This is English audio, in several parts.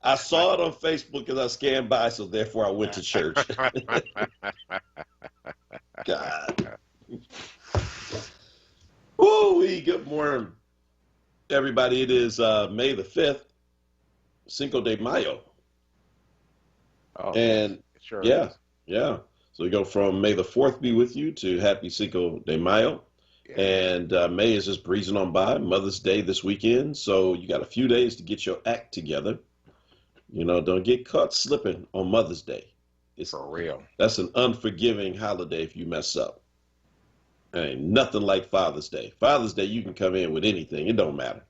I saw it on Facebook as I scanned by, so therefore I went to church. God. Woo-wee, good morning, everybody. It is May the 5th, Cinco de Mayo. Oh, yes, And it sure yeah, is. yeah. So we go from May the 4th be with you to Happy Cinco de Mayo. Yeah. And May is just breezing on by. Mother's Day this weekend. So you got a few days to get your act together. You know, don't get caught slipping on Mother's Day. It's For real. That's an unforgiving holiday if you mess up. Ain't nothing like Father's Day. Father's Day, you can come in with anything. It don't matter.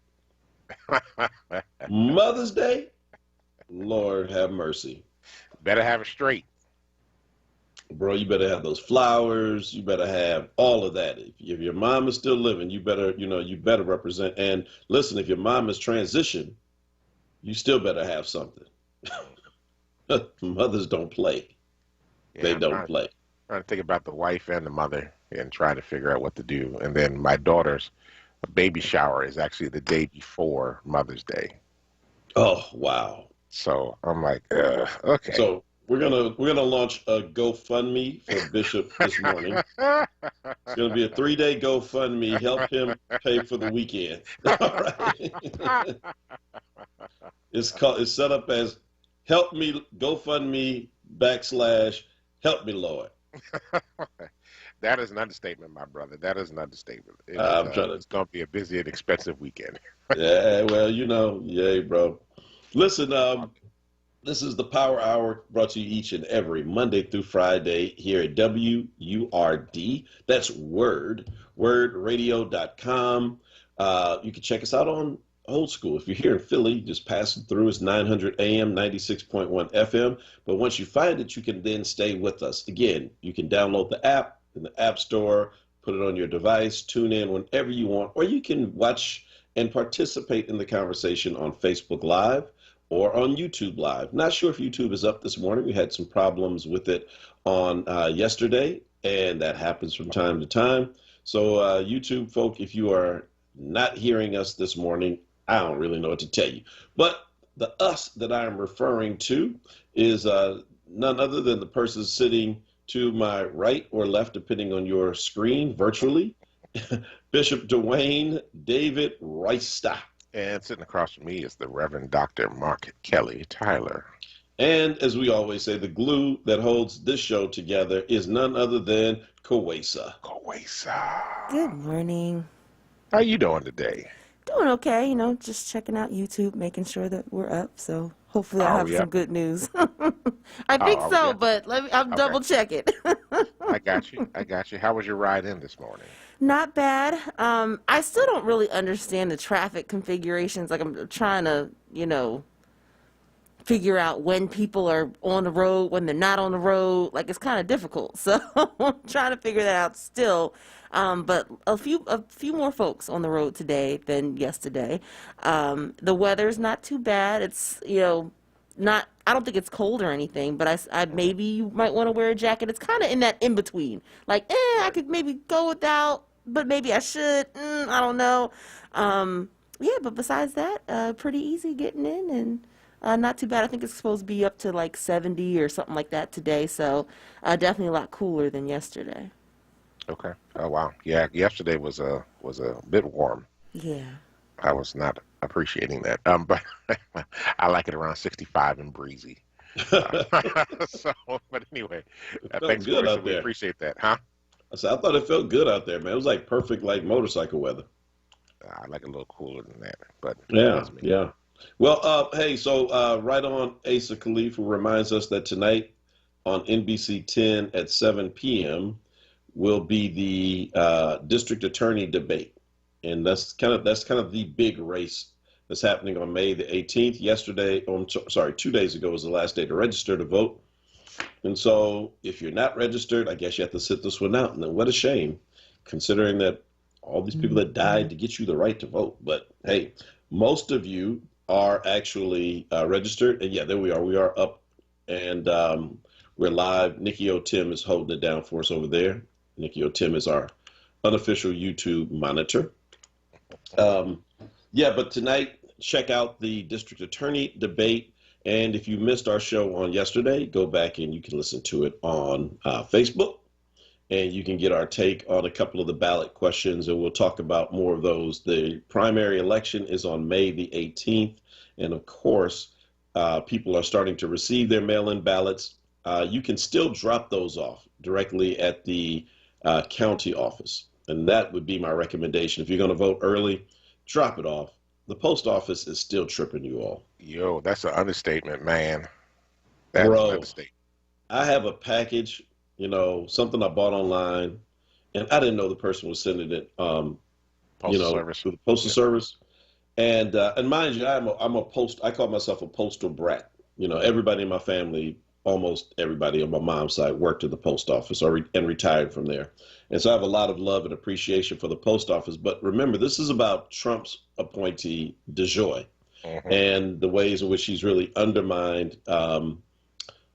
Mother's Day, Lord have mercy. Better have it straight. Bro, you better have those flowers. You better have all of that. If your mom is still living, you better represent. And listen, if your mom has transitioned, you still better have something. Mothers don't play. Yeah, They I'm don't play. trying to think about the wife and the mother and trying to figure out what to do. And then my daughter's baby shower is actually the day before Mother's Day. Oh, wow. So I'm like, okay. So we're gonna launch a GoFundMe for Bishop this morning. It's gonna be a 3-day GoFundMe. Help him pay for the weekend. All right. It's set up as help me GoFundMe / help me Lord. That is an understatement, my brother. That is an understatement. It's going to be a busy and expensive weekend. Yeah, well, yay, bro. Listen, this is the Power Hour brought to you each and every Monday through Friday here at WURD. That's WURD, wordradio.com. You can check us out on Old School. If you're here in Philly, just passing through, it's 900 AM, 96.1 FM. But once you find it, you can then stay with us. Again, you can download the app in the App Store, put it on your device, tune in whenever you want, or you can watch and participate in the conversation on Facebook Live or on YouTube Live. Not sure if YouTube is up this morning. We had some problems with it on yesterday, and that happens from time to time. So YouTube folk, if you are not hearing us this morning, I don't really know what to tell you. But the us that I am referring to is none other than the person sitting to my right or left, depending on your screen virtually, Bishop Dwayne David Reister. And sitting across from me is the Reverend Dr. Mark Kelly Tyler. And as we always say, the glue that holds this show together is none other than Kawesa. Good morning. How you doing today? Doing okay, just checking out YouTube, making sure that we're up. So hopefully I'll have some good news. I think so, but I'll double check it. I got you. How was your ride in this morning? Not bad. I still don't really understand the traffic configurations. Like I'm trying to, figure out when people are on the road, when they're not on the road. Like it's kind of difficult. So I'm trying to figure that out still. But a few more folks on the road today than yesterday. The weather's not too bad. It's, not, I don't think it's cold or anything, but I maybe you might want to wear a jacket. It's kind of in that in between. Like, I could maybe go without, but maybe I should. I don't know. Yeah, but besides that, pretty easy getting in and not too bad. I think it's supposed to be up to like 70 or something like that today. So definitely a lot cooler than yesterday. Okay. Oh wow. Yeah. Yesterday was a bit warm. Yeah. I was not appreciating that. But I like it around 65 and breezy. But anyway, thanks good for out we there. appreciate that, huh? I said, I thought it felt good out there, man. It was like perfect, like motorcycle weather. I like it a little cooler than that, but Yeah, yeah. Well, hey, so right on, Asa Khalif, who reminds us that tonight on NBC 10 at 7 p.m. will be the district attorney debate, and that's kind of the big race that's happening on May the 18th. Yesterday, 2 days ago was the last day to register to vote, and so if you're not registered, I guess you have to sit this one out. And then what a shame, considering that all these people that died to get you the right to vote. But hey, most of you are actually registered, and yeah, there we are. We are up, and we're live. Nikki O. Tim is holding it down for us over there. Nikki O. Tim is our unofficial YouTube monitor. Yeah, but tonight check out the district attorney debate. And if you missed our show on yesterday, go back and you can listen to it on Facebook. And you can get our take on a couple of the ballot questions, and we'll talk about more of those. The primary election is on May the 18th. And of course, people are starting to receive their mail-in ballots. You can still drop those off directly at the county office. And that would be my recommendation. If you're going to vote early, drop it off. The post office is still tripping you all. Yo, that's an understatement, man. That's Bro, an understatement. I have a package, something I bought online, and I didn't know the person was sending it, Postal service. to the postal service. And mind you, I call myself a postal brat. Everybody in my family, almost everybody on my mom's side worked at the post office and retired from there. And so I have a lot of love and appreciation for the post office. But remember, this is about Trump's appointee, DeJoy, and the ways in which he's really undermined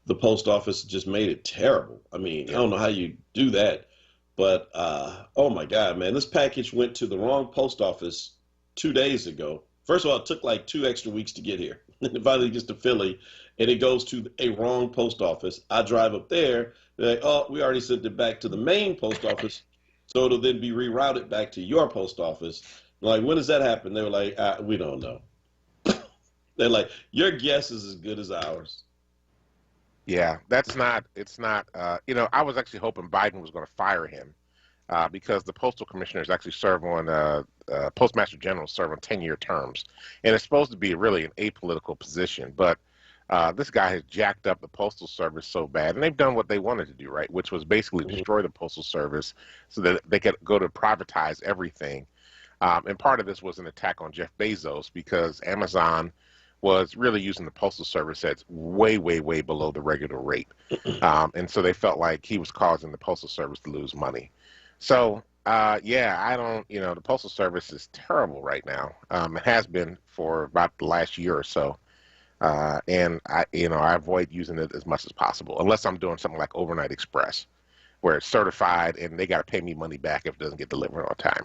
the post office, just made it terrible. I mean, I don't know how you do that. But, oh, my God, man, this package went to the wrong post office 2 days ago. First of all, it took like 2 extra weeks to get here. It finally gets to Philly, and it goes to a wrong post office. I drive up there. They're like, oh, we already sent it back to the main post office, so it'll then be rerouted back to your post office. I'm like, when does that happen? They were like, we don't know. They're like, your guess is as good as ours. Yeah, it's not, I was actually hoping Biden was going to fire him because the postal commissioners actually serve on, postmaster generals serve on 10-year terms. And it's supposed to be really an apolitical position. But this guy has jacked up the postal service so bad. And they've done what they wanted to do, right, which was basically destroy the postal service so that they could go to privatize everything. And part of this was an attack on Jeff Bezos because Amazon was really using the postal service at way, way, way below the regular rate. And so they felt like he was causing the postal service to lose money. So, the postal service is terrible right now. It has been for about the last year or so. And I avoid using it as much as possible, unless I'm doing something like Overnight Express, where it's certified and they got to pay me money back if it doesn't get delivered on time.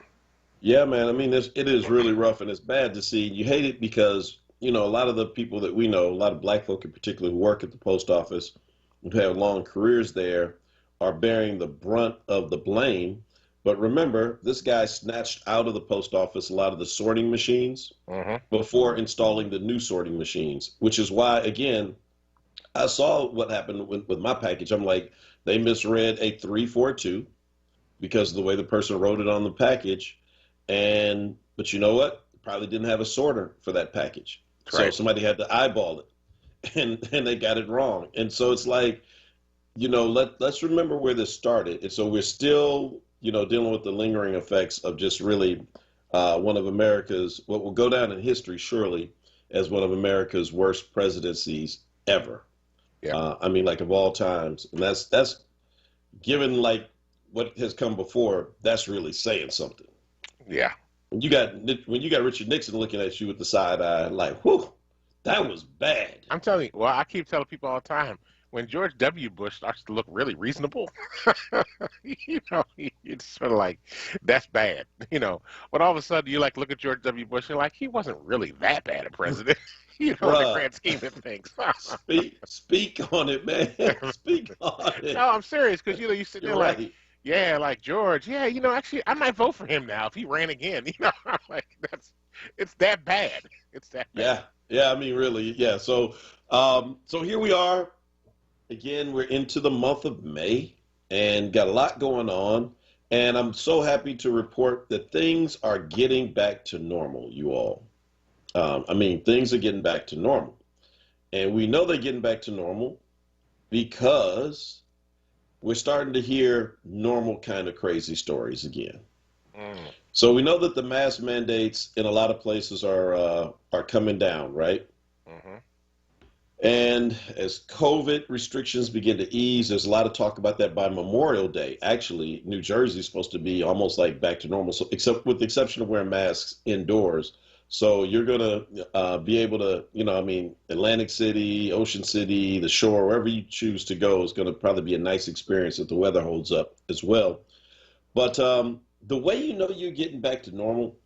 Yeah, man. I mean, it is really rough, and it's bad to see. You hate it because a lot of the people that we know, a lot of black folk in particular who work at the post office, who have long careers there, are bearing the brunt of the blame. But remember, this guy snatched out of the post office a lot of the sorting machines before installing the new sorting machines, which is why, again, I saw what happened with my package. I'm like, they misread a 342 because of the way the person wrote it on the package. But you know what? Probably didn't have a sorter for that package. Right. So somebody had to eyeball it, and they got it wrong. And so it's like, let's remember where this started. And so we're still, dealing with the lingering effects of just really one of America's, what will go down in history surely as one of America's worst presidencies ever. Yeah. I mean, like of all times. And that's given like what has come before, that's really saying something. Yeah. When you got Richard Nixon looking at you with the side eye, like, whew, that was bad. I'm telling you, well, I keep telling people all the time, when George W. Bush starts to look really reasonable, it's sort of like, that's bad, But all of a sudden, you look at George W. Bush, you're like, he wasn't really that bad a president, in the grand scheme of things. Speak on it, man. Speak on it. No, I'm serious, because, you sit there right. like, yeah, like George. Yeah, actually, I might vote for him now if he ran again. Like it's that bad. It's that bad. Yeah. I mean, really, yeah. So here we are. Again, we're into the month of May and got a lot going on. And I'm so happy to report that things are getting back to normal, you all. Things are getting back to normal, and we know they're getting back to normal because we're starting to hear normal kind of crazy stories again. So we know that the mask mandates in a lot of places are coming down, right? And as COVID restrictions begin to ease, there's a lot of talk about that by Memorial Day. Actually, New Jersey is supposed to be almost like back to normal, so except with the exception of wearing masks indoors. So you're going to be able to, Atlantic City, Ocean City, the shore, wherever you choose to go is going to probably be a nice experience if the weather holds up as well. But the way you're getting back to normal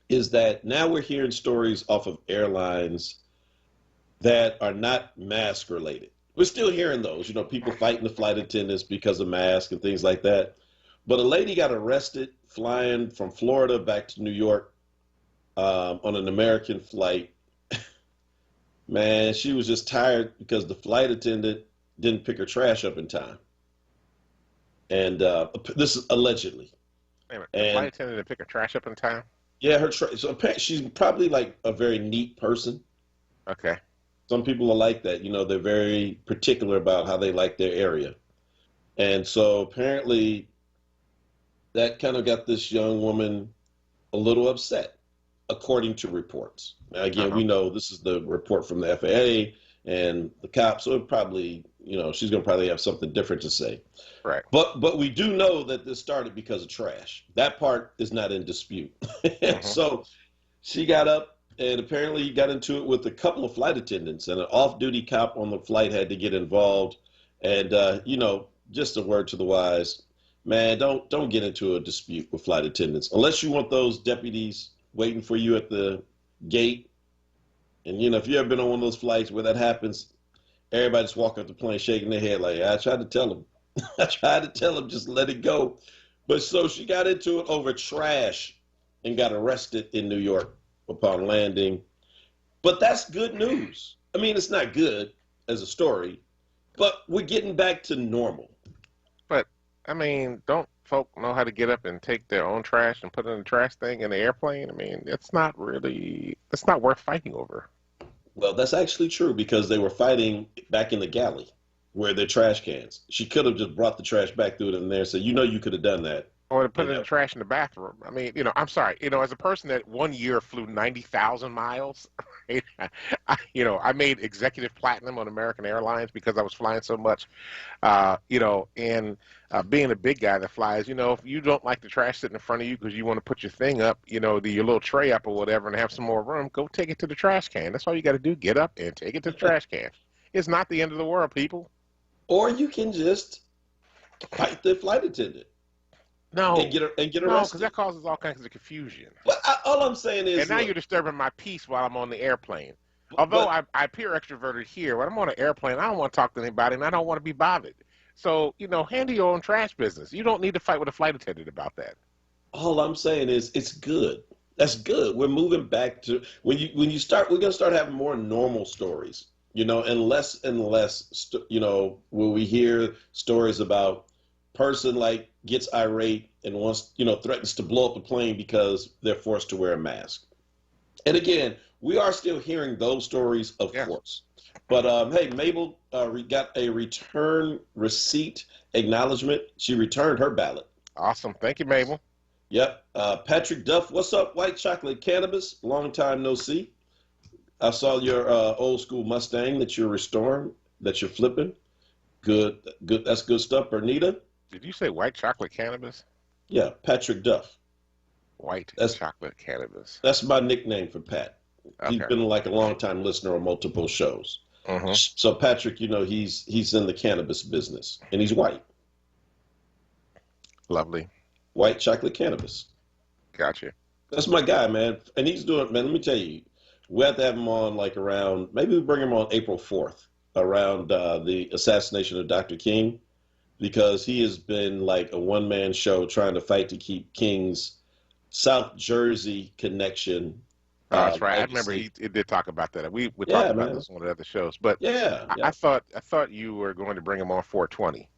is that now we're hearing stories off of airlines that are not mask related. We're still hearing those, people fighting the flight attendants because of masks and things like that. But a lady got arrested flying from Florida back to New York on an American flight. Man, she was just tired because the flight attendant didn't pick her trash up in time. And this is allegedly. Wait a minute, the flight attendant didn't pick her trash up in time? Yeah, so she's probably like a very neat person. Okay. Some people are like that. They're very particular about how they like their area. And so apparently that kind of got this young woman a little upset, according to reports. Now, again, we know this is the report from the FAA and the cops, so it probably, she's going to probably have something different to say. Right. But we do know that this started because of trash. That part is not in dispute. So she got up and apparently got into it with a couple of flight attendants, and an off-duty cop on the flight had to get involved. And, just a word to the wise, man, don't get into a dispute with flight attendants unless you want those deputies waiting for you at the gate. And, if you've ever been on one of those flights where that happens, everybody just walking up the plane shaking their head like, I tried to tell them. I tried to tell them, just let it go. But so she got into it over trash and got arrested in New York upon landing. But that's good news. I mean, it's not good as a story, but we're getting back to normal. But, I mean, don't folk know how to get up and take their own trash and put it in the trash thing in the airplane? I mean, it's not worth fighting over. Well, that's actually true because they were fighting back in the galley where their trash cans. She could have just brought the trash back through it in there. So, you could have done that. Or to put it in the trash in the bathroom. I mean, I'm sorry. As a person that 1 year flew 90,000 miles, I made executive platinum on American Airlines because I was flying so much. And being a big guy that flies, if you don't like the trash sitting in front of you because you want to put your thing up, your little tray up or whatever and have some more room, go take it to the trash can. That's all you got to do. Get up and take it to the trash can. It's not the end of the world, people. Or you can just fight the flight attendant. No, and get arrested. No, because that causes all kinds of confusion. But all I'm saying is, and now you're disturbing my peace while I'm on the airplane. Although I appear extroverted here, when I'm on an airplane, I don't want to talk to anybody, and I don't want to be bothered. So, handle your own trash business. You don't need to fight with a flight attendant about that. All I'm saying is, it's good. That's good. We're moving back to we're going to start having more normal stories. And less and less. When we hear stories about person like gets irate and wants, threatens to blow up the plane because they're forced to wear a mask. And again, we are still hearing those stories, of course. But hey, Mabel got a return receipt acknowledgement. She returned her ballot. Awesome. Thank you, Mabel. Yep. Patrick Duff, what's up, White Chocolate Cannabis? Long time no see. I saw your old school Mustang that you're restoring, that you're flipping. Good. That's good stuff. Bernita. Did you say White Chocolate Cannabis? Yeah, Patrick Duff. Chocolate Cannabis. That's my nickname for Pat. Okay. He's been like a long-time listener on multiple shows. So Patrick, he's in the cannabis business, and he's white. Lovely. White Chocolate Cannabis. Gotcha. That's my guy, man. And he's doing, man, let me tell you, we have to have him on like around, maybe we bring him on April 4th, around the assassination of Dr. King. Because he has been like a one-man show trying to fight to keep King's South Jersey connection. That's right. I remember he did talk about that. We talked about this on one of the other shows. But I thought you were going to bring him on 420.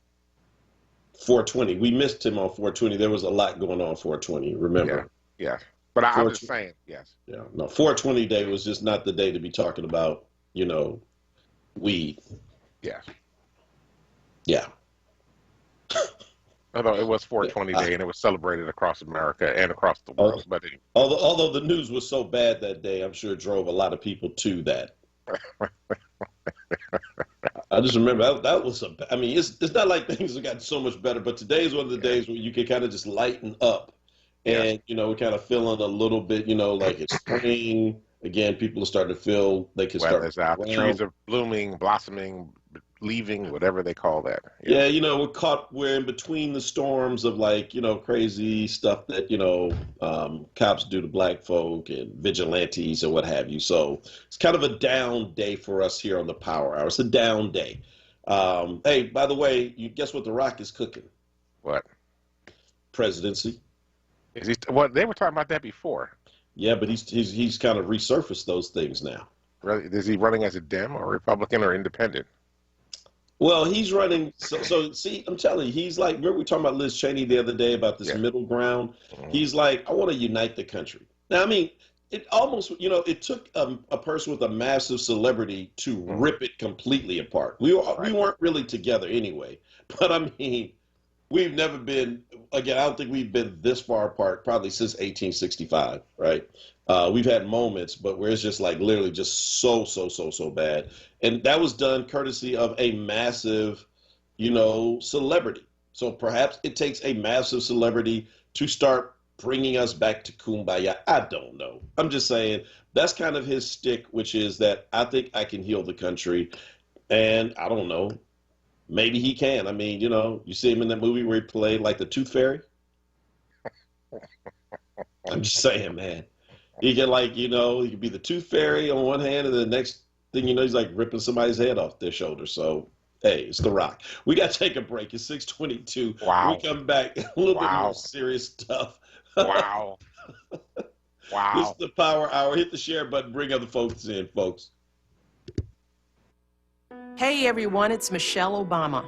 420. We missed him on 420. There was a lot going on 420. Remember? Yeah. But I'm just saying, yes. Yeah. No, 420 day was just not the day to be talking about, weed. Yeah. Yeah. Although it was 420 Day and it was celebrated across America and across the world. But anyway. Although the news was so bad that day, I'm sure it drove a lot of people to that. I just remember that was it's not like things have gotten so much better, but today is one of the days where you can kind of just lighten up. And, we're kind of feeling a little bit, like it's spring. Again, people are starting to feel they can start. The trees are blooming, blossoming, leaving, whatever they call that. Yeah, we're in between the storms of like, crazy stuff that, cops do to black folk and vigilantes and what have you. So it's kind of a down day for us here on the Power Hour. It's a down day. Hey, by the way, you guess what The Rock is cooking? What? Presidency. Is he? Well, they were talking about that before. Yeah, but he's kind of resurfaced those things now. Really? Is he running as a Dem or Republican or Independent? Well, he's running. So see, I'm telling you, he's like, remember we were talking about Liz Cheney the other day about this middle ground? Mm-hmm. He's like, I want to unite the country. Now, I mean, it almost, it took a person with a massive celebrity to rip it completely apart. We weren't really together anyway. But I mean, we've never been, again, I don't think we've been this far apart probably since 1865, right? We've had moments, but where it's just like literally just so bad. And that was done courtesy of a massive, celebrity. So perhaps it takes a massive celebrity to start bringing us back to kumbaya. I don't know. I'm just saying that's kind of his stick, which is that I think I can heal the country. And I don't know. Maybe he can. I mean, you see him in that movie where he played like the Tooth Fairy. I'm just saying, man. He can he could be the Tooth Fairy on one hand, and the next thing you know, he's like ripping somebody's head off their shoulder. So, hey, it's The Rock. We got to take a break. It's 6:22. Wow. We come back, a little bit more serious stuff. Wow. Wow. This is the Power Hour. Hit the share button. Bring other folks in, folks. Hey everyone, it's Michelle Obama.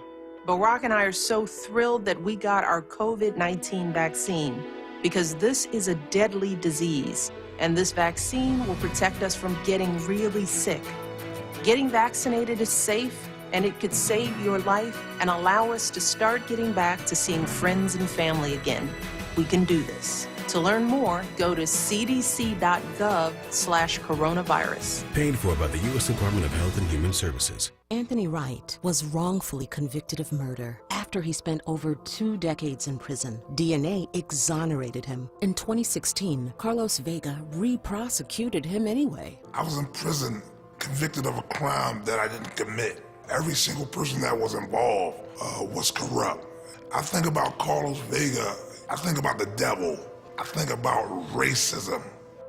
Barack and I are so thrilled that we got our COVID-19 vaccine because this is a deadly disease, and this vaccine will protect us from getting really sick. Getting vaccinated is safe, and it could save your life and allow us to start getting back to seeing friends and family again. We can do this. To learn more, go to cdc.gov/coronavirus. Paid for by the U.S. Department of Health and Human Services. Anthony Wright was wrongfully convicted of murder after he spent over 2 decades in prison. DNA exonerated him. In 2016, Carlos Vega re-prosecuted him anyway. I was in prison, convicted of a crime that I didn't commit. Every single person that was involved was corrupt. I think about Carlos Vega, I think about the devil, I think about racism.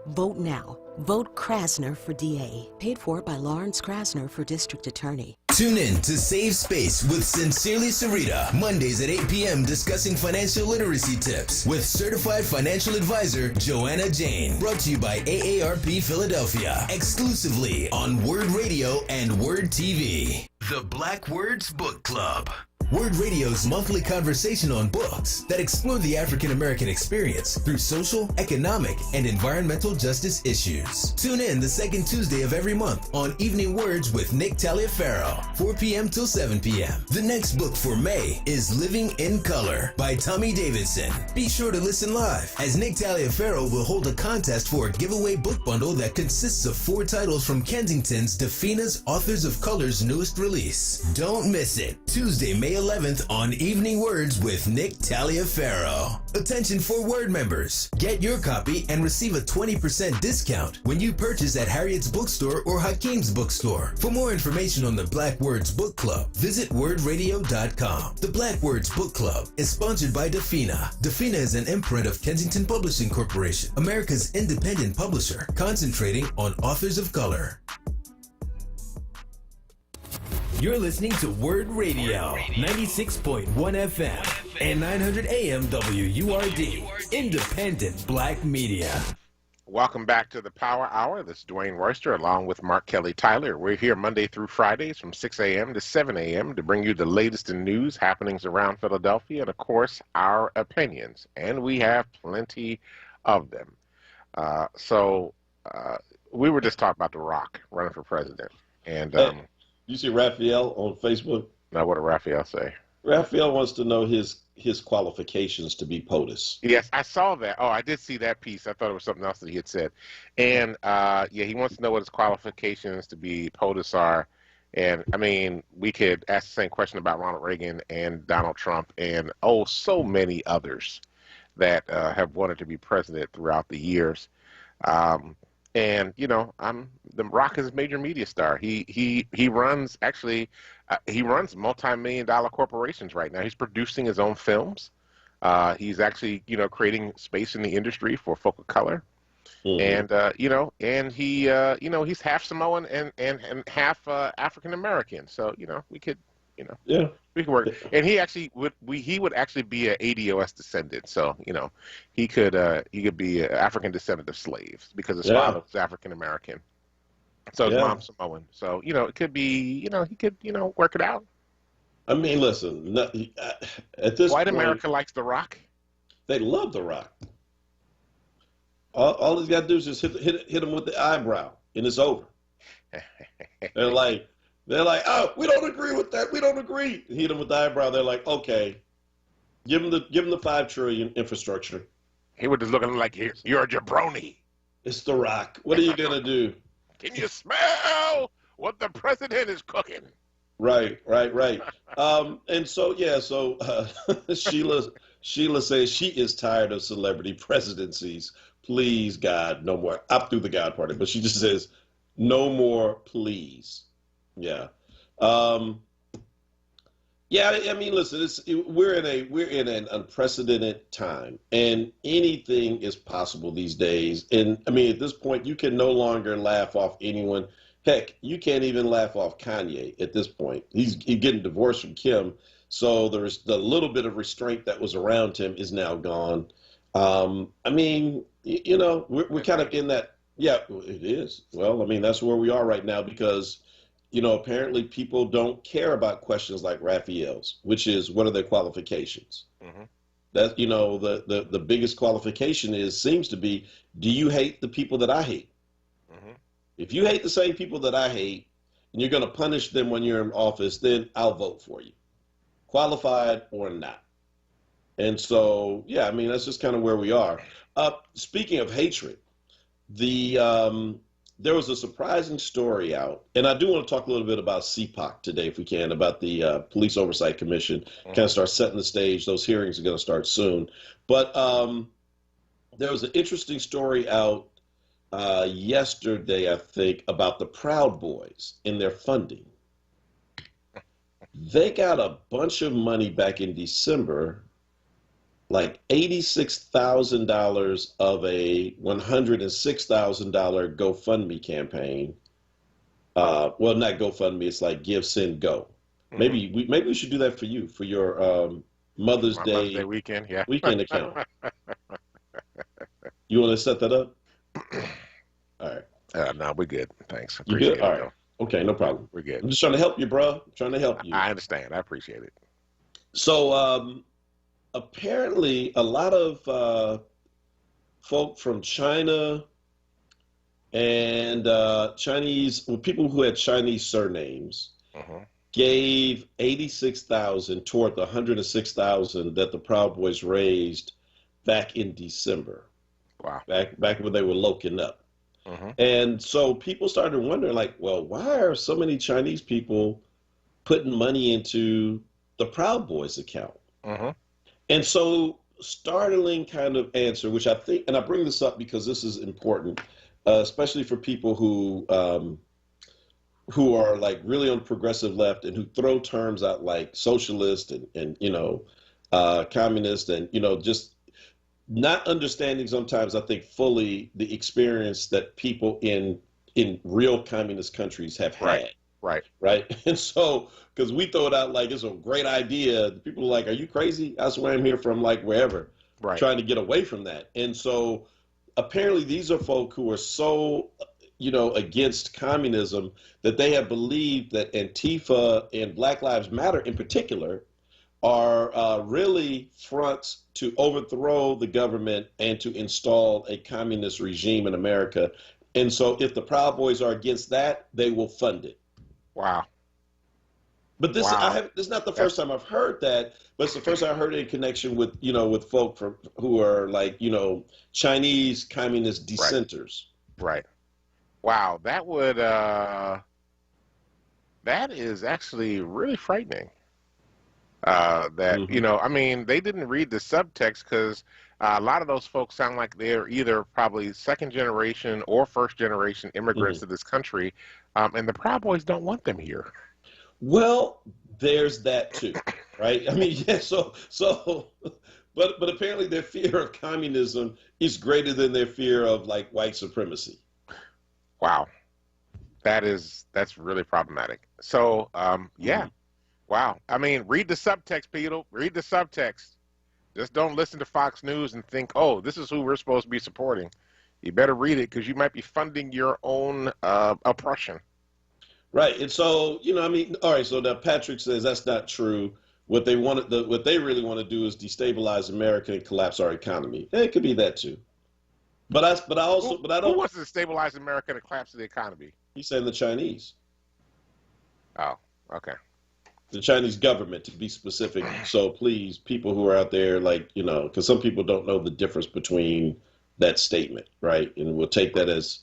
Vote now. Vote Krasner for DA. Paid for by Lawrence Krasner for District Attorney. Tune in to Save Space with Sincerely Sarita, Mondays at 8 p.m. discussing financial literacy tips with certified financial advisor Joanna Jane. Brought to you by AARP Philadelphia, exclusively on WURD Radio and WURD TV. The Black Words Book Club. WURD Radio's monthly conversation on books that explore the African American experience through social, economic, and environmental justice issues. Tune in the second Tuesday of every month on Evening Words with Nick Taliaferro, 4 p.m. till 7 p.m. The next book for May is Living in Color by Tommy Davidson. Be sure to listen live, as Nick Taliaferro will hold a contest for a giveaway book bundle that consists of 4 titles from Kensington's Defina's Authors of Color's newest release. Don't miss it. Tuesday, May 11th on Evening Words with Nick Taliaferro. Attention FORWURD members. Get your copy and receive a 20% discount when you purchase at Harriet's Bookstore or Hakeem's Bookstore. For more information on the Black Words Book Club, visit wordradio.com. The Black Words Book Club is sponsored by Defina. Defina is an imprint of Kensington Publishing Corporation, America's independent publisher, concentrating on authors of color. You're listening to WURD Radio, 96.1 FM and 900 AM WURD, independent black media. Welcome back to the Power Hour. This is Dwayne Royster along with Mark Kelly Tyler. We're here Monday through Fridays from 6 a.m. to 7 a.m. to bring you the latest in news, happenings around Philadelphia, and, of course, our opinions. And we have plenty of them. We were just talking about The Rock running for president. And you see Raphael on Facebook? Now, what did Raphael say? Raphael wants to know his qualifications to be POTUS. Yes, I saw that. Oh, I did see that piece. I thought it was something else that he had said. And, he wants to know what his qualifications to be POTUS are. And, I mean, we could ask the same question about Ronald Reagan and Donald Trump and, so many others that have wanted to be president throughout the years. And the Rock is a major media star. He runs he runs multi-million-dollar corporations right now. He's producing his own films. He's actually creating space in the industry for folk of color. And and he's half Samoan and half African American. So we could we could work. And he would actually be an ADOS descendant. So he could be an African descendant of slaves because his father was African American. So his mom's Samoan. So it could be he could work it out. I mean, listen, at this White point, America likes The Rock. They love The Rock. All he's got to do is just hit him with the eyebrow, and it's over. They're like, oh, we don't agree with that. We don't agree. Hit him with the eyebrow. They're like, okay, give him the $5 trillion infrastructure. He would just look at him like, you're a jabroni. It's The Rock. What are you gonna do? Can you smell what the president is cooking? Right. And so Sheila says she is tired of celebrity presidencies. Please, God, no more. Up through the God party, but she just says, no more, please. Yeah. I mean, listen, we're in an unprecedented time, and anything is possible these days. And I mean, at this point, you can no longer laugh off anyone. Heck, you can't even laugh off Kanye at this point. He's getting divorced from Kim, so there's the little bit of restraint that was around him is now gone. I mean, we're kind of in that. Yeah, it is. Well, I mean, that's where we are right now because, apparently people don't care about questions like Raphael's, which is what are their qualifications? Mm-hmm. That, the biggest qualification seems to be, do you hate the people that I hate? Mm-hmm. If you hate the same people that I hate and you're going to punish them when you're in office, then I'll vote for you, qualified or not. And so, yeah, I mean, that's just kind of where we are. Speaking of hatred, there was a surprising story out, and I do want to talk a little bit about CPOC today, if we can, about the Police Oversight Commission, kind of start setting the stage. Those hearings are going to start soon. But there was an interesting story out yesterday, I think, about the Proud Boys and their funding. They got a bunch of money back in December, like $86,000 of a $106,000 GoFundMe campaign. Well, not GoFundMe, it's like Give, Send, Go. Mm-hmm. Maybe we should do that for you, for your Mother's Day weekend account. You want to set that up? All right. No, we're good. Thanks. You good? All right. Okay, no problem. We're good. I'm just trying to help you, bro. I'm trying to help you. I understand. I appreciate it. So, apparently, a lot of folk from China and people who had Chinese surnames gave $86,000 toward the $106,000 that the Proud Boys raised back in December. Wow. Back when they were loking up. And so people started wondering, like, well, why are so many Chinese people putting money into the Proud Boys account? And so startling kind of answer, which I think, and I bring this up because this is important, especially for people who are like really on the progressive left and who throw terms out like socialist and communist and, just not understanding sometimes, I think, fully the experience that people in real communist countries have had. Right. And so, because we throw it out like it's a great idea, people are like, are you crazy? I swear I'm here from like wherever, trying to get away from that. And so apparently these are folk who are so, against communism that they have believed that Antifa and Black Lives Matter in particular are really fronts to overthrow the government and to install a communist regime in America. And so if the Proud Boys are against that, they will fund it. Wow. But this is not the first time I've heard that, but it's the first time I heard it in connection with, with folk who are like, Chinese communist dissenters. Right. Wow. That would, that is actually really frightening. That, you Hmm. know, I mean, they didn't read the subtext because a lot of those folks sound like they're either probably second generation or first generation immigrants Hmm. to this country, and the Proud Boys don't want them here. Well, there's that too, right? I mean, yeah. But apparently their fear of communism is greater than their fear of like white supremacy. Wow, that's really problematic. So, yeah, Hmm. wow. I mean, read the subtext, Peter. Read the subtext. Just don't listen to Fox News and think, oh, this is who we're supposed to be supporting. You better read it because you might be funding your own oppression. Right. And so, I mean, all right, so now Patrick says that's not true. What they really want to do is destabilize America and collapse our economy. It could be that too. But I Who don't. wants to stabilize America and collapse the economy? He's saying the Chinese, Oh, okay. the Chinese government to be specific. So please, people who are out there, like, because some people don't know the difference between that statement, right? And we'll take that as,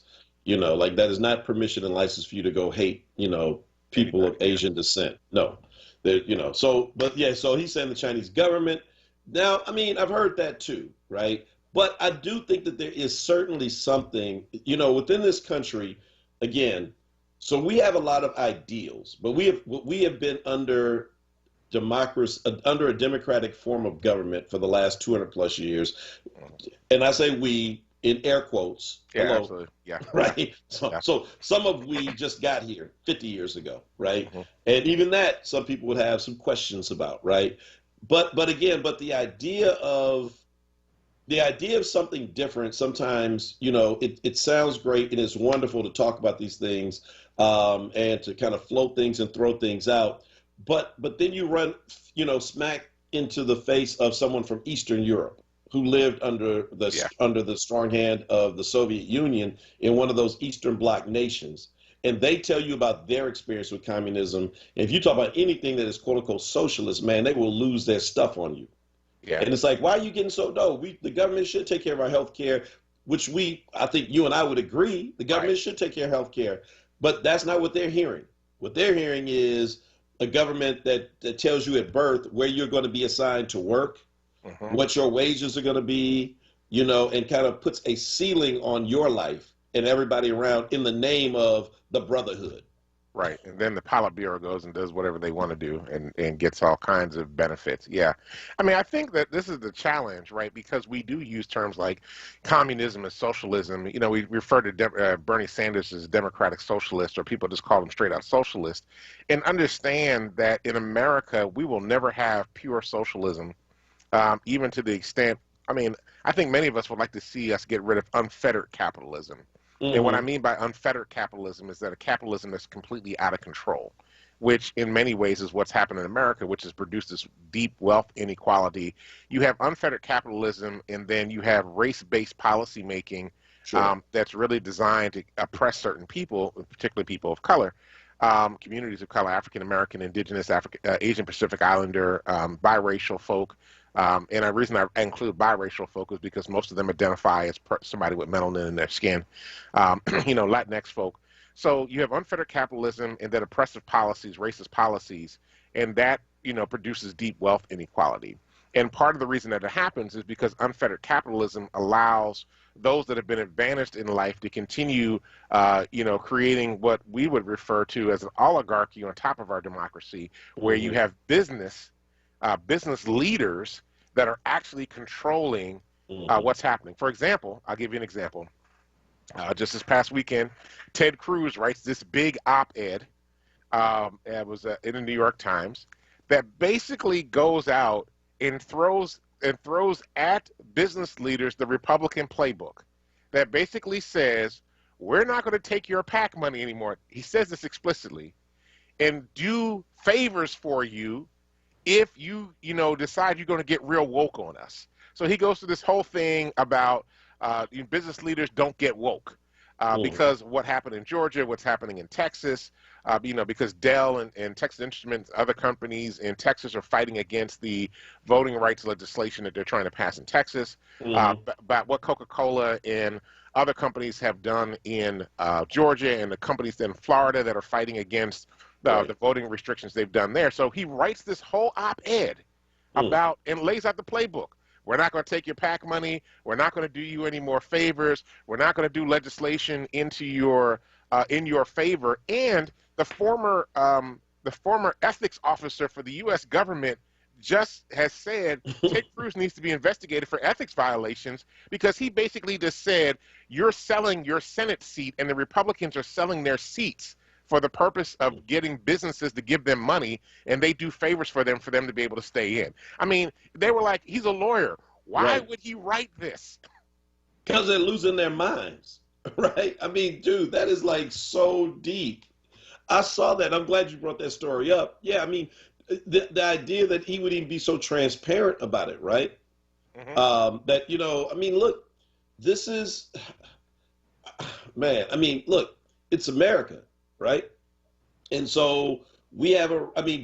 like that is not permission and license for you to go hate, people of Anybody? Yeah. Asian descent. No, so, but yeah, so he's saying the Chinese government. Now, I mean, I've heard that too, right? But I do think that there is certainly something, within this country, again, so we have a lot of ideals, but we have been under democracy, under a democratic form of government for the last 200 plus years, and I say we in air quotes. Yeah, Hello, absolutely. Yeah, yeah, right? So, yeah. so some of we just got here 50 years ago, right? Hmm. And even that, some people would have some questions about, right? But again, but the idea of something different sometimes, it sounds great and it's wonderful to talk about these things, and to kind of float things and throw things out. But then you run, smack into the face of someone from Eastern Europe who lived Yeah. under the strong hand of the Soviet Union in one of those Eastern Bloc nations. And they tell you about their experience with communism. And if you talk about anything that is quote unquote socialist, man, they will lose their stuff on you. Yeah. And it's like, why are you getting so no? The government should take care of our health care, which I think you and I would agree, the Right. government should take care of health care. But that's not what they're hearing. What they're hearing is a government that tells you at birth where you're going to be assigned to work, Hmm. what your wages are going to be, and kind of puts a ceiling on your life and everybody around in the name of the brotherhood. Right. And then the Politburo goes and does whatever they want to do and gets all kinds of benefits. Yeah. I mean, I think that this is the challenge, right? Because we do use terms like communism and socialism. You know, we refer to Bernie Sanders as democratic socialist, or people just call him straight out socialist, and understand that in America, we will never have pure socialism, even to the extent, I mean, I think many of us would like to see us get rid of unfettered capitalism. And what I Hmm. mean by unfettered capitalism is that a capitalism that's completely out of control, which in many ways is what's happened in America, which has produced this deep wealth inequality. You have unfettered capitalism, and then you have race-based policy making, Sure. that's really designed to oppress certain people, particularly people of color, communities of color, African American, Indigenous, Asian Pacific Islander, biracial folk. And the reason I include biracial folk is because most of them identify as somebody with melanin in their skin, Latinx folk. So you have unfettered capitalism and then oppressive policies, racist policies, and that, produces deep wealth inequality. And part of the reason that it happens is because unfettered capitalism allows those that have been advantaged in life to continue, creating what we would refer to as an oligarchy on top of our democracy, where you Hmm. have business leaders that are actually controlling Hmm. what's happening. For example, I'll give you an example. Just this past weekend, Ted Cruz writes this big op-ed. It was in the New York Times that basically goes out and throws at business leaders the Republican playbook. That basically says, we're not going to take your PAC money anymore. He says this explicitly, and do favors for you if you decide you're going to get real woke on us. So he goes through this whole thing about business leaders don't get woke, because what happened in Georgia, what's happening in Texas, because Dell and Texas Instruments, other companies in Texas are fighting against the voting rights legislation that they're trying to pass in Texas, Hmm. about what Coca-Cola and other companies have done in Georgia, and the companies in Florida that are fighting against the voting restrictions they've done there. So he writes this whole op-ed about and lays out the playbook. We're not going to take your PAC money. We're not going to do you any more favors. We're not going to do legislation into your in your favor. And the former ethics officer for the U.S. government just has said Ted Cruz needs to be investigated for ethics violations, because he basically just said, you're selling your Senate seat and the Republicans are selling their seats for the purpose of getting businesses to give them money, and they do favors for them to be able to stay in. I mean, they were like, he's a lawyer. Why would he write this? Because they're losing their minds, right? I mean, dude, that is like so deep. I saw that. I'm glad you brought that story up. Yeah, I mean, the idea that he would even be so transparent about it, right? That, you know, I mean, look, this is, man, I mean, look, it's America, right? And so we have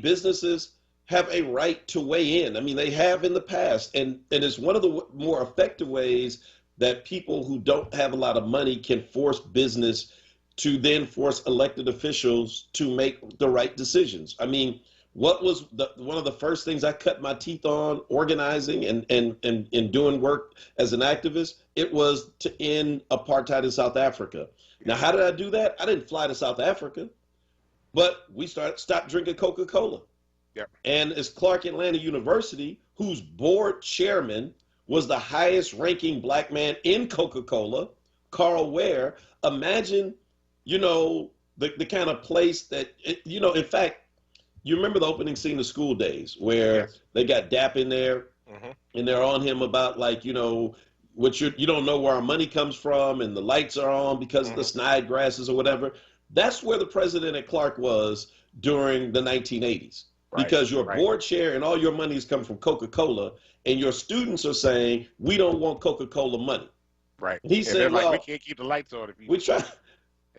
businesses have a right to weigh in. I mean, they have in the past, and it's one of the more effective ways that people who don't have a lot of money can force business to then force elected officials to make the right decisions. I mean, what was one of the first things I cut my teeth on organizing and doing work as an activist? It was to end apartheid in South Africa. Now, how did I do that? I didn't fly to South Africa, but we stopped drinking Coca-Cola. Yep. And it's Clark Atlanta University, whose board chairman was the highest ranking black man in Coca-Cola, Carl Ware. Imagine, you know, the kind of place that, you know, in fact, you remember the opening scene of School Days where they got Dap in there and they're on him about, like, you know, you don't know where our money comes from and the lights are on because of the snide grasses or whatever. That's where the president at Clark was during the 1980s. Because your board chair and all your money is coming from Coca-Cola, and your students are saying, we don't want Coca-Cola money. Right. And he said, well, we can't keep the lights on. We try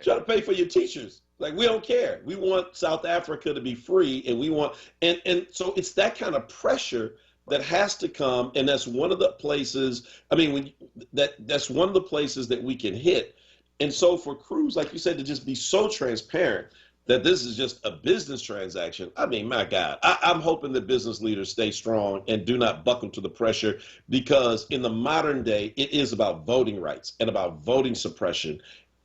to pay for your teachers. Like, we don't care. We want South Africa to be free, and we want, and so it's that kind of pressure that has to come, and that's one of the places, I mean, that's one of the places that we can hit. And so for Cruz, like you said, to just be so transparent that this is just a business transaction. I mean, my God, I'm hoping that business leaders stay strong and do not buckle to the pressure, because in the modern day, it is about voting rights and about voting suppression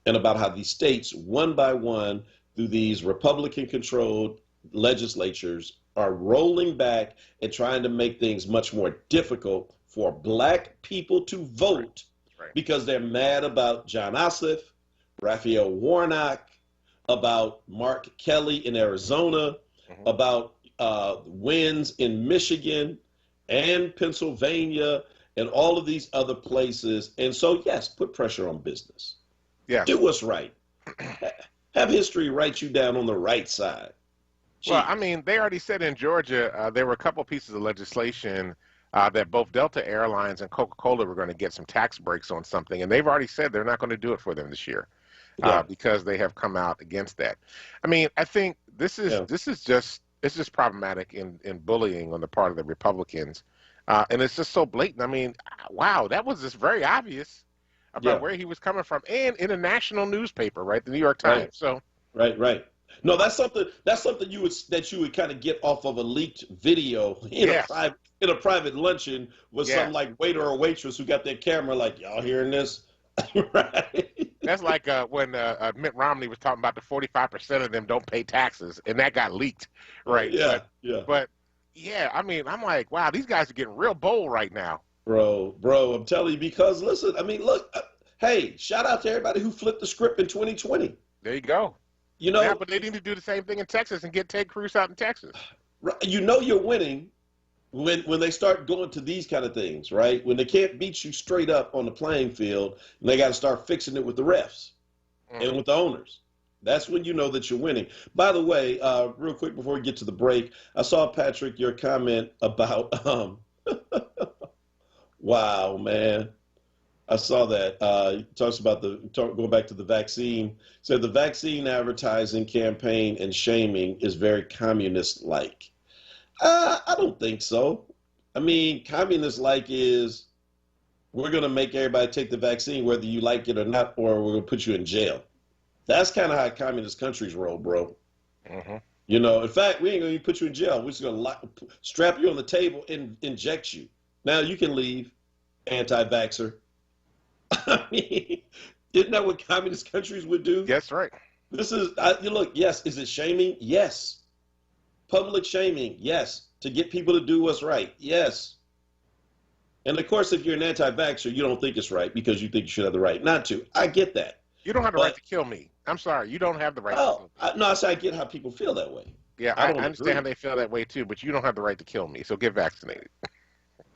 and about how these states, one by one, through these Republican-controlled legislatures, are rolling back and trying to make things much more difficult for black people to vote because they're mad about John Ossoff, Raphael Warnock, about Mark Kelly in Arizona, about wins in Michigan and Pennsylvania and all of these other places. And so, yes, put pressure on business. Yeah. Do what's right. Have history write you down on the right side. Well, I mean, they already said in Georgia there were a couple pieces of legislation that both Delta Airlines and Coca-Cola were going to get some tax breaks on something, and they've already said they're not going to do it for them this year. Because they have come out against that. I mean, I think this is just problematic in bullying on the part of the Republicans, and it's just so blatant. I mean, wow, that was just very obvious about where he was coming from, and in a national newspaper, right, the New York Times. Right. So right. No, that's something you would kind of get off of a leaked video in a private luncheon with some like waiter or waitress who got their camera, like, y'all hearing this? Right. That's like when Mitt Romney was talking about the 45% of them don't pay taxes, and that got leaked, right? But yeah, I mean, I'm like, wow, these guys are getting real bold right now. Bro, I'm telling you, because listen, I mean, look, hey, shout out to everybody who flipped the script in 2020. There you go. You know, yeah, but they need to do the same thing in Texas and get Ted Cruz out in Texas. You know you're winning when they start going to these kind of things, right? When they can't beat you straight up on the playing field, and they got to start fixing it with the refs and with the owners. That's when you know that you're winning. By the way, real quick before we get to the break, I saw, Patrick, your comment about, wow, man. I saw that. It talks about going back to the vaccine. So the vaccine advertising campaign and shaming is very communist-like. I don't think so. I mean, communist-like is we're going to make everybody take the vaccine whether you like it or not, or we're going to put you in jail. That's kind of how communist countries roll, bro. You know, in fact, we ain't going to put you in jail. We're just going to strap you on the table and inject you. Now you can leave, anti-vaxxer. I mean, isn't that what communist countries would do? That's right. This is, look, yes. Is it shaming? Yes. Public shaming? Yes. To get people to do what's right? Yes. And of course, if you're an anti-vaxxer, you don't think it's right because you think you should have the right not to. I get that. You don't have the right to kill me. I'm sorry. You don't have the right to kill me. No, I say I get how people feel that way. Yeah, I understand how they feel that way too, but you don't have the right to kill me, so get vaccinated.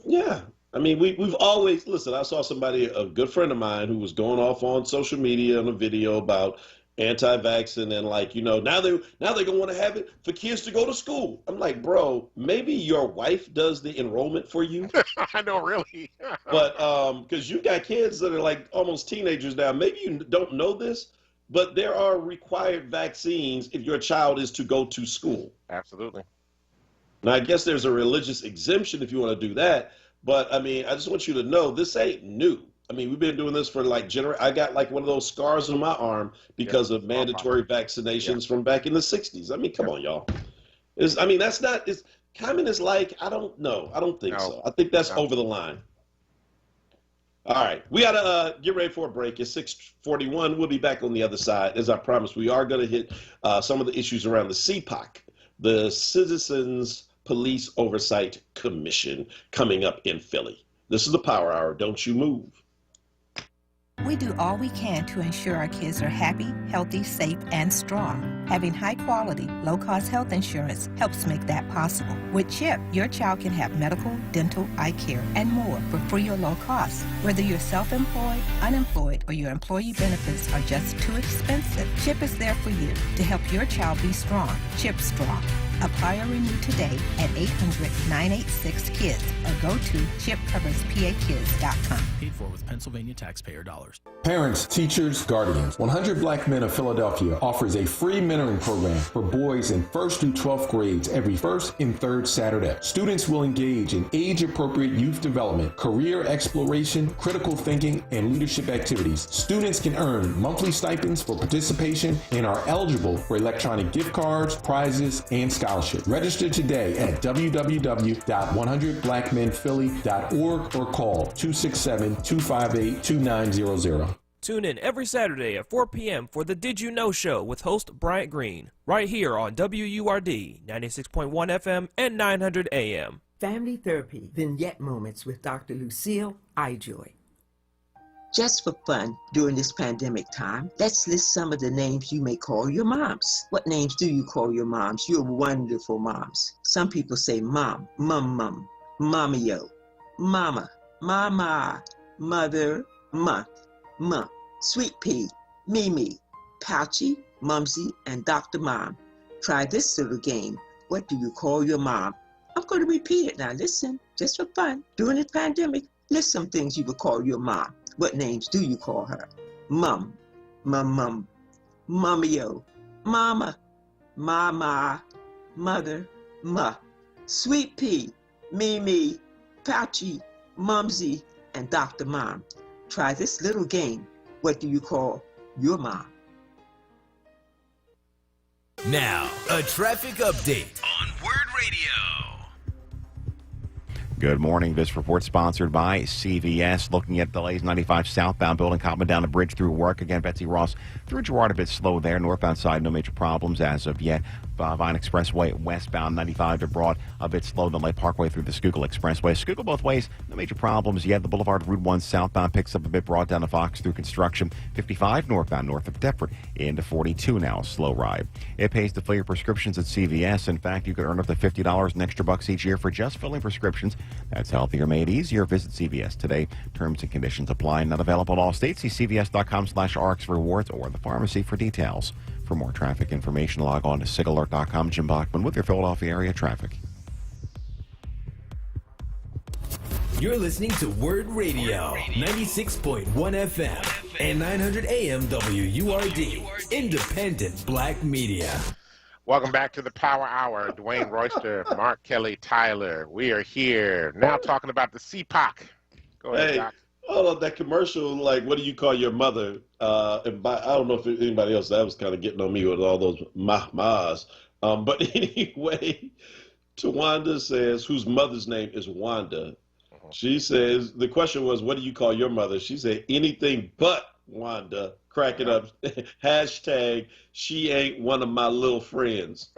Yeah. I mean, we've always, listen, I saw somebody, a good friend of mine, who was going off on social media on a video about anti-vaccine and like, you know, now they're going to want to have it for kids to go to school. I'm like, bro, maybe your wife does the enrollment for you. I know, really. But because you got kids that are like almost teenagers now, maybe you don't know this, but there are required vaccines if your child is to go to school. Absolutely. Now, I guess there's a religious exemption if you want to do that. But I mean, I just want you to know this ain't new. I mean, we've been doing this for like I got like one of those scars on my arm because of mandatory vaccinations from back in the 60s. I mean, come on, y'all. That's not, is communist like, I don't know. I don't think so. I think that's over the line. All right. We got to get ready for a break. It's 6:41. We'll be back on the other side. As I promised, we are going to hit some of the issues around the CPOC, the Citizens Police Oversight Commission, coming up in Philly. This is the Power Hour. Don't you move. We do all we can to ensure our kids are happy, healthy, safe, and strong. Having high-quality, low-cost health insurance helps make that possible. With CHIP, your child can have medical, dental, eye care, and more for free or low cost. Whether you're self-employed, unemployed, or your employee benefits are just too expensive, CHIP is there for you to help your child be strong. CHIP Strong. Apply or renew today at 800-986-KIDS or go to chipcoverspakids.com. Paid for with Pennsylvania taxpayer dollars. Parents, teachers, guardians. 100 Black Men of Philadelphia offers a free mentoring program for boys in 1st through 12th grades every 1st and 3rd Saturday. Students will engage in age-appropriate youth development, career exploration, critical thinking, and leadership activities. Students can earn monthly stipends for participation and are eligible for electronic gift cards, prizes, and scholarships. Register today at www.100blackmenphilly.org or call 267-258-2900. Tune in every Saturday at 4 p.m. for the Did You Know Show with host Bryant Green, right here on WURD 96.1 FM and 900 AM. Family Therapy Vignette Moments with Dr. Lucille Ijoy. Just for fun, during this pandemic time, let's list some of the names you may call your moms. What names do you call your moms? You're wonderful moms. Some people say mom, mum, mommy-o, mama, mama, mother, month, sweet pea, Mimi, Pouchy, Mumsy, and Dr. Mom. Try this little game. What do you call your mom? I'm going to repeat it now. Listen, just for fun. During this pandemic, list some things you would call your mom. What names do you call her? Mum, mommy-o, mama, mama, mother, sweet pea, Mimi, Pouchy, Mumsy, and Dr. Mom. Try this little game. What do you call your mom? Now, a traffic update on WURD Radio. Good morning. This report sponsored by CVS. Looking at delays, 95 southbound, building Cottman down the bridge through work. Again, Betsy Ross through Girard, a bit slow there. Northbound side, no major problems as of yet. Vine Expressway westbound, 95 to Broad, a bit slow. Then Lake Parkway through the Schuylkill Expressway. Schuylkill both ways, no major problems yet. The Boulevard Route 1 southbound picks up a bit broad down to Fox through construction. 55 northbound north of Deptford into 42 now, slow ride. It pays to fill your prescriptions at CVS. In fact, you could earn up to $50 in extra bucks each year for just filling prescriptions. That's healthier, made easier. Visit CVS today. Terms and conditions apply. Not available in all states. See cvs.com/RX rewards or the pharmacy for details. For more traffic information, log on to sigalert.com. Jim Bachman with your Philadelphia area traffic. You're listening to WURD Radio, 96.1 FM and 900 AM WURD, independent black media. Welcome back to the Power Hour. Dwayne Royster, Mark Kelly, Tyler. We are here now talking about the CPOC. Go ahead, Doc. Hold on, that commercial, like, what do you call your mother? I don't know if anybody else, that was kind of getting on me with all those mahmas. But anyway, Tawanda says, whose mother's name is Wanda. She says, the question was, what do you call your mother? She said, anything but Wanda. Crack it up. Hashtag, she ain't one of my little friends.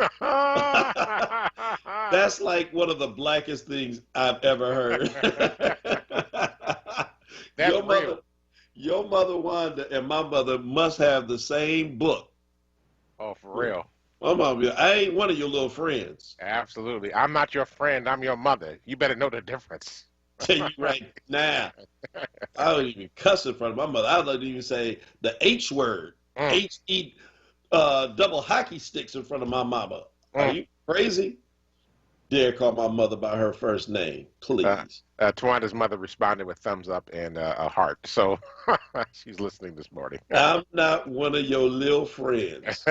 That's like one of the blackest things I've ever heard. That's your mother, real. your mother Wanda and my mother must have the same book. Oh, for real. My mom, I ain't one of your little friends. Absolutely. I'm not your friend. I'm your mother. You better know the difference. Tell you right now. I don't even cuss in front of my mother. I don't even say the H word. H-E double hockey sticks in front of my mama. Are you crazy? Dare call my mother by her first name, please. Tawanda's mother responded with thumbs up and a heart. So she's listening this morning. I'm not one of your little friends.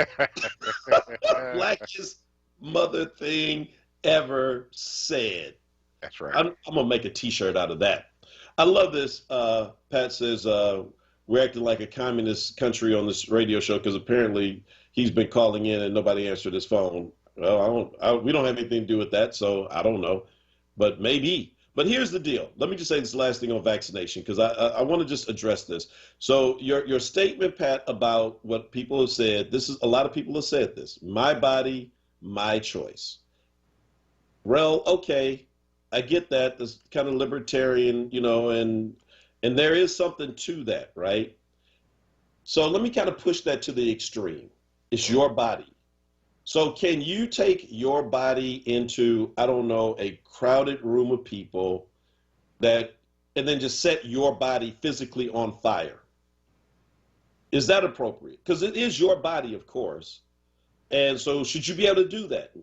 Blackest mother thing ever said. That's right. I'm going to make a T-shirt out of that. I love this. Pat says we're acting like a communist country on this radio show because apparently he's been calling in and nobody answered his phone. Well, we don't have anything to do with that, so I don't know. But maybe. But here's the deal. Let me just say this last thing on vaccination because I want to just address this. So your statement, Pat, about what people have said, a lot of people have said this. My body, my choice. Well, okay. I get that. This kind of libertarian, and there is something to that, right? So let me kind of push that to the extreme. It's your body. So can you take your body into, I don't know, a crowded room of people and then just set your body physically on fire? Is that appropriate? Because it is your body, of course. And so should you be able to do that?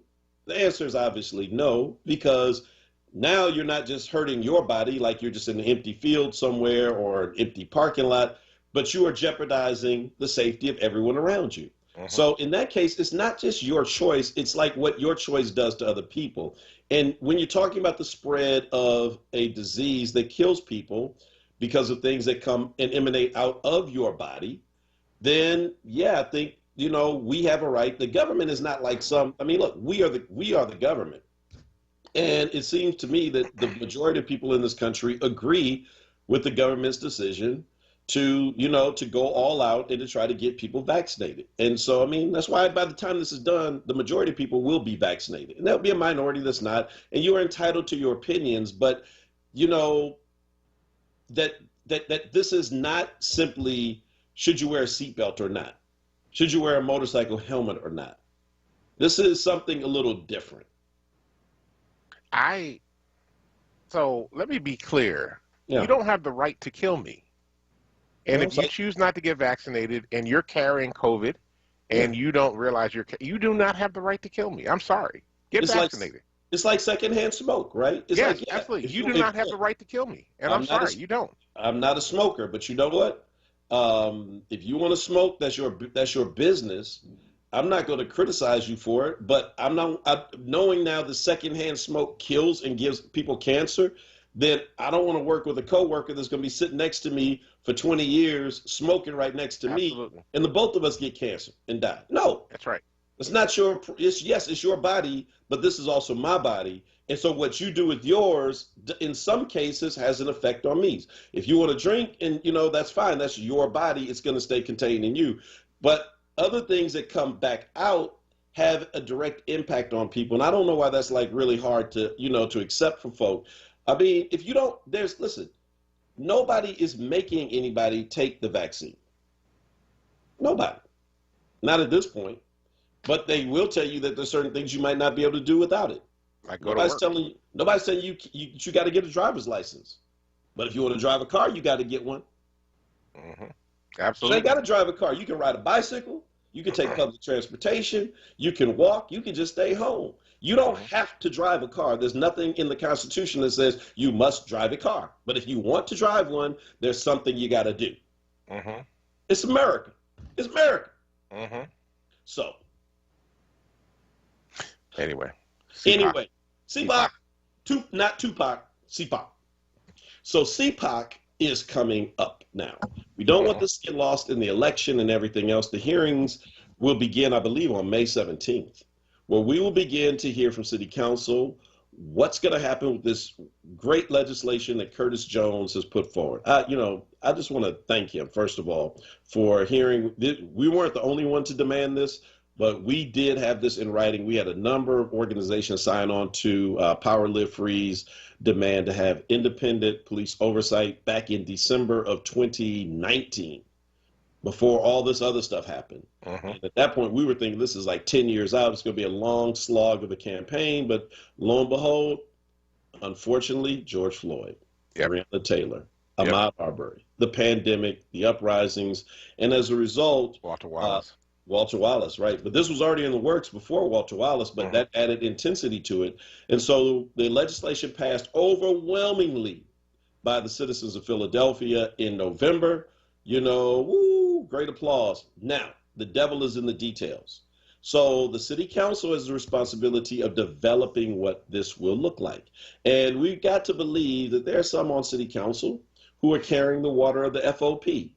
The answer is obviously no, because now you're not just hurting your body like you're just in an empty field somewhere or an empty parking lot, but you are jeopardizing the safety of everyone around you. So in that case, it's not just your choice. It's like what your choice does to other people. And when you're talking about the spread of a disease that kills people because of things that come and emanate out of your body, then yeah, I think, we have a right. The government is not like look, we are the government. And it seems to me that the majority of people in this country agree with the government's decision to go all out and to try to get people vaccinated. And so, that's why by the time this is done, the majority of people will be vaccinated. And there'll be a minority that's not. And you are entitled to your opinions, but, that this is not simply, should you wear a seatbelt or not? Should you wear a motorcycle helmet or not? This is something a little different. So let me be clear. Yeah. You don't have the right to kill me. And if you choose not to get vaccinated and you're carrying COVID and you don't realize you do not have the right to kill me. I'm sorry. Get vaccinated. It's like secondhand smoke, right? Yes, absolutely. You do not have the right to kill me. And I'm sorry, you don't. I'm not a smoker, but you know what? If you want to smoke, that's your business. I'm not going to criticize you for it, but knowing now the secondhand smoke kills and gives people cancer, then I don't want to work with a coworker that's going to be sitting next to me for 20 years, smoking right next to me, and the both of us get cancer and die. No, that's right. It's not it's your body, but this is also my body. And so what you do with yours, in some cases, has an effect on me. If you want to drink, and that's fine. That's your body. It's going to stay contained in you. But other things that come back out have a direct impact on people. And I don't know why that's like really hard to, to accept from folk. If you don't, listen, nobody is making anybody take the vaccine. Nobody. Not at this point. But they will tell you that there's certain things you might not be able to do without it. Like nobody's telling you got to get a driver's license. But if you want to drive a car, you got to get one. Absolutely. So you got to drive a car. You can ride a bicycle. You can take public transportation. You can walk. You can just stay home. You don't have to drive a car. There's nothing in the Constitution that says you must drive a car. But if you want to drive one, there's something you got to do. It's America. It's America. So. Anyway. CPAC. Not Tupac. CPAC. So CPAC is coming up now. We don't want this to get lost in the election and everything else. The hearings will begin, I believe, on May 17th. where we will begin to hear from City Council what's going to happen with this great legislation that Curtis Jones has put forward. I just want to thank him, first of all, for hearing. We weren't the only one to demand this, but we did have this in writing. We had a number of organizations sign on to Power Live Free's demand to have independent police oversight back in December of 2019, before all this other stuff happened. And at that point, we were thinking this is like 10 years out. It's going to be a long slog of a campaign. But lo and behold, unfortunately, George Floyd, Breonna Taylor, Ahmaud Arbery, the pandemic, the uprisings, and as a result, Walter Wallace. Walter Wallace, right? But this was already in the works before Walter Wallace, but that added intensity to it. And so the legislation passed overwhelmingly by the citizens of Philadelphia in November. Woo, great applause. Now, the devil is in the details. So the city council has the responsibility of developing what this will look like. And we've got to believe that there are some on city council who are carrying the water of the FOP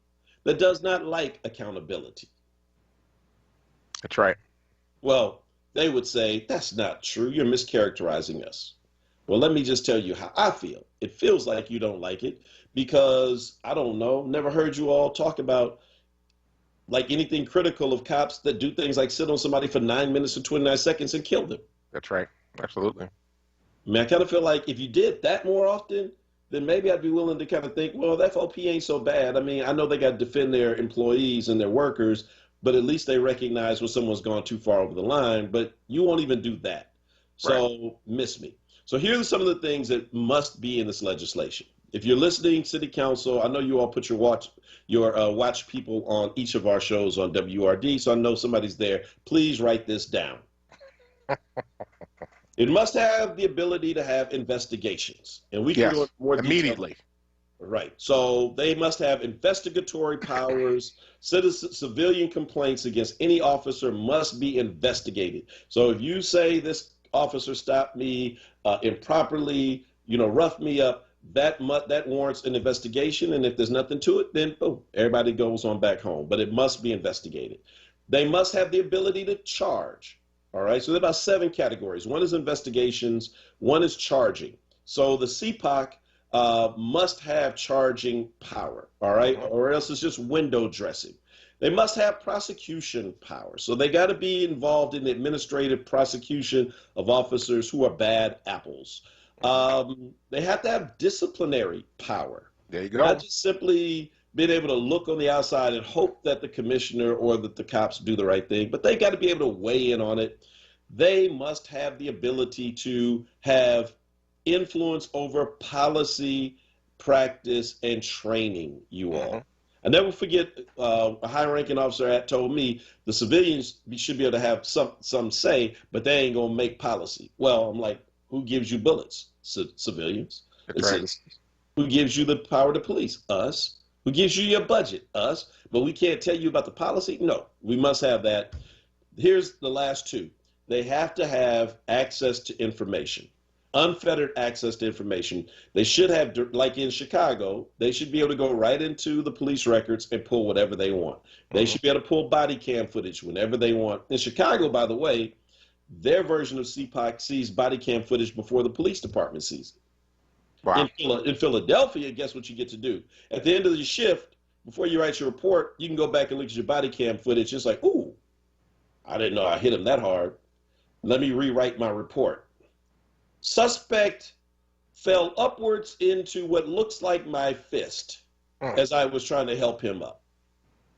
that does not like accountability. That's right. Well, they would say, that's not true. You're mischaracterizing us. Well, let me just tell you how I feel. It feels like you don't like it because, I don't know, never heard you all talk about like anything critical of cops that do things like sit on somebody for 9 minutes and 29 seconds and kill them. That's right. Absolutely. I mean, I kind of feel like if you did that more often, then maybe I'd be willing to kind of think, well, the FOP ain't so bad. I mean, I know they got to defend their employees and their workers, but at least they recognize when someone's gone too far over the line, but you won't even do that. So miss me. So here are some of the things that must be in this legislation. If you're listening, City Council, I know you all put your watch people on each of our shows on WURD, so I know somebody's there. Please write this down. It must have the ability to have investigations, and we can go into more detail. Immediately. Right. So they must have investigatory powers. Civilian complaints against any officer must be investigated. So if you say this officer stopped me improperly, roughed me up, that warrants an investigation. And if there's nothing to it, then boom, everybody goes on back home. But it must be investigated. They must have the ability to charge. All right. So there are about 7 categories. One is investigations. One is charging. So the CPOC must have charging power, all right, or else it's just window dressing. They must have prosecution power. So they got to be involved in the administrative prosecution of officers who are bad apples. They have to have disciplinary power. There you go. Not just simply being able to look on the outside and hope that the commissioner or that the cops do the right thing, but they got to be able to weigh in on it. They must have the ability to have influence over policy, practice, and training, you all. I never forget a high-ranking officer told me the civilians should be able to have some say, but they ain't going to make policy. Well, I'm like, who gives you bullets? Civilians. Who gives you the power to police? Us. Who gives you your budget? Us. But we can't tell you about the policy? No, we must have that. Here's the last 2. They have to have access to information. Unfettered access to information. They should have, like in Chicago, they should be able to go right into the police records and pull whatever they want. They should be able to pull body cam footage whenever they want. In Chicago, by the way, their version of CPOC sees body cam footage before the police department sees it. Wow. In Philadelphia, guess what you get to do? At the end of the shift, before you write your report, you can go back and look at your body cam footage. It's like, ooh, I didn't know I hit him that hard. Let me rewrite my report. Suspect fell upwards into what looks like my fist as I was trying to help him up.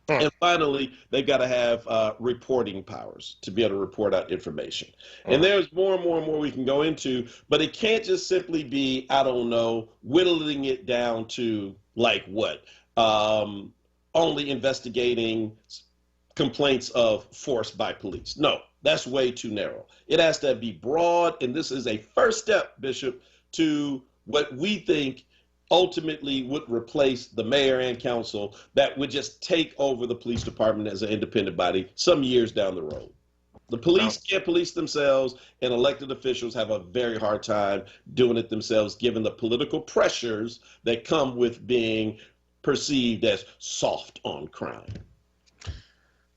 And finally, they've got to have reporting powers to be able to report out information. And there's more and more and more we can go into, but it can't just simply be, I don't know, whittling it down to like what? Only investigating complaints of force by police. No, that's way too narrow. It has to be broad, and this is a first step, Bishop, to what we think ultimately would replace the mayor and council that would just take over the police department as an independent body some years down the road. The police can't police themselves, and elected officials have a very hard time doing it themselves, given the political pressures that come with being perceived as soft on crime.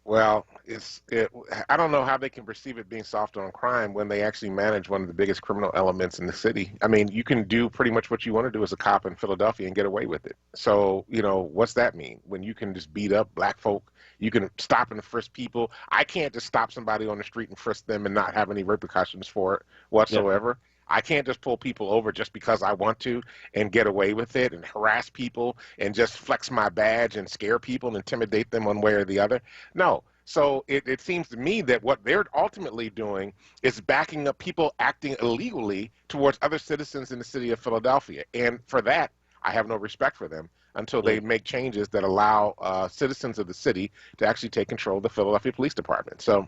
Well, I don't know how they can perceive it being soft on crime when they actually manage one of the biggest criminal elements in the city. I mean, you can do pretty much what you want to do as a cop in Philadelphia and get away with it. So, what's that mean? When you can just beat up black folk, you can stop and frisk people. I can't just stop somebody on the street and frisk them and not have any repercussions for it whatsoever. Yeah. I can't just pull people over just because I want to and get away with it and harass people and just flex my badge and scare people and intimidate them one way or the other. No. So it seems to me that what they're ultimately doing is backing up people acting illegally towards other citizens in the city of Philadelphia. And for that, I have no respect for them until they make changes that allow citizens of the city to actually take control of the Philadelphia Police Department. So,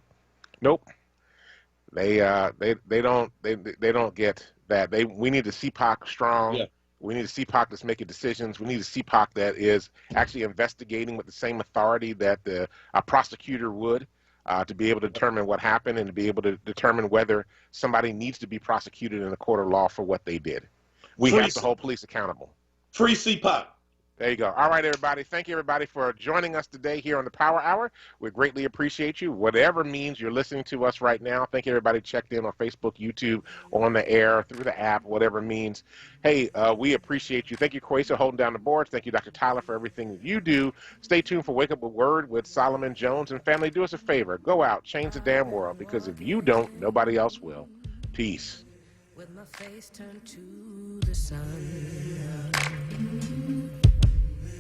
nope. They don't get that. We need a CPOC strong. Yeah. We need a CPOC that's making decisions. We need a CPOC that is actually investigating with the same authority that a prosecutor would to be able to determine what happened and to be able to determine whether somebody needs to be prosecuted in a court of law for what they did. We have to hold police accountable. Free CPOC. There you go. All right, everybody. Thank you, everybody, for joining us today here on the Power Hour. We greatly appreciate you. Whatever means you're listening to us right now, thank you, everybody, checked in on Facebook, YouTube, on the air, through the app, whatever means. Hey, we appreciate you. Thank you, Kwesa, holding down the boards. Thank you, Dr. Tyler, for everything that you do. Stay tuned for Wake Up with Word with Solomon Jones. And family, do us a favor. Go out, change the damn world, because if you don't, nobody else will. Peace. With my face turned to the sun.